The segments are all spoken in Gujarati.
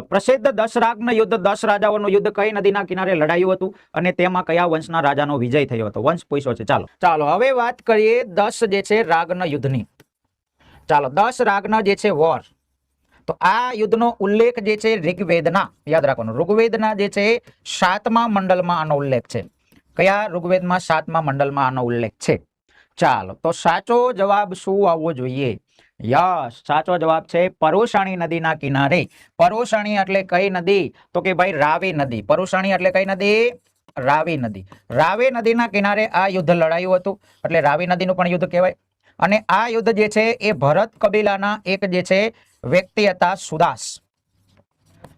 પ્રસિદ્ધ દશરાગનું યુદ્ધ, 10 રાજાઓનું યુદ્ધ કઈ નદીના કિનારે લડાયું હતું અને તેમાં કયા વંશના રાજાનો વિજય થયો હતો? વંશ પૂછ્યો છે. ચાલો હવે વાત કરીએ 10 જે છે રાગના યુદ્ધની. ચાલો 10 રાગના જે છે વોર. તો આ યુદ્ધનો ઉલ્લેખ જે છે ઋગ્વેદના, યાદ રાખવાનું, ઋગ્વેદના જે છે 7મા મંડળમાં આનો ઉલ્લેખ છે. કયા? ઋગ્વેદમાં 7મા મંડળમાં આનો ઉલ્લેખ છે. ચાલો તો સાચો જવાબ શું આવવો જોઈએ? યસ, સાચો જવાબ છે પરુષાણી નદીના કિનારે. પરુષાણી એટલે કઈ નદી? તો કે ભાઈ રાવી નદી. પરુષાણી એટલે કઈ નદી? રાવી નદી. રાવી નદીના કિનારે આ યુદ્ધ લડાયું હતું, એટલે રાવી નદીનું પણ યુદ્ધ કહેવાય. અને આ યુદ્ધ જે છે એ ભરત કબીલાના એક જે છે વ્યક્તિ હતા, સુદાસ.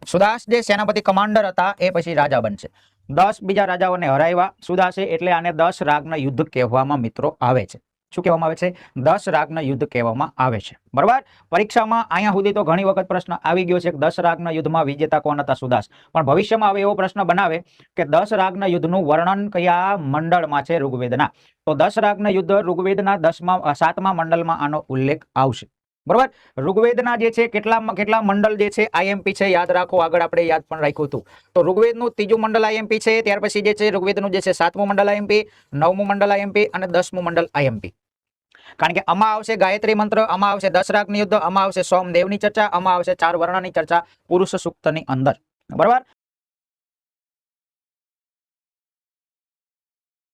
સુદાસ જે સેનાપતિ કમાન્ડર હતા એ પછી રાજા બનશે. 10 બીજા રાજાઓને હરાવ્યા સુદાસે, એટલે આને 10 રાગના યુદ્ધ કહેવામાં મિત્રો આવે છે. શું કહેવામાં આવે છે? 10 રાગના યુદ્ધ કહેવામાં આવે છે. બરાબર. પરીક્ષામાં અહીંયા સુધી તો ઘણી વખત પ્રશ્ન આવી ગયો છે કે 10 રાગના યુદ્ધમાં વિજેતા કોણ હતા? સુદાસ. પણ ભવિષ્યમાં હવે એવો પ્રશ્ન બનાવે કે 10 રાગના યુદ્ધનું વર્ણન કયા મંડળમાં છે? ઋગ્વેદના. તો 10 રાગના યુદ્ધ ઋગ્વેદના 7મા મંડળમાં આનો ઉલ્લેખ આવશે. બરાબર. ઋગ્વેદના જે છે કેટલા મંડળ જે છે આઈએમપી છે, યાદ રાખો. આગળ આપણે યાદ પણ રાખ્યું હતું. તો ઋગ્વેદનું 3જું મંડળ આઈએમપી છે, ત્યાર પછી જે છે ઋગ્વેદનું જે છે 7મું મંડળ આઈએમપી, 9મું મંડળ આઈએમપી અને 10મું મંડળ આઈએમપી. કારણ કે આમાં આવશે ગાયત્રી મંત્ર, આમાં આવશે 10 રાગનું યુદ્ધ, આમાં આવશે સોમદેવની ચર્ચા, આમાં આવશે 4 વર્ણની ચર્ચા પુરુષ સૂક્તની અંદર. બરાબર.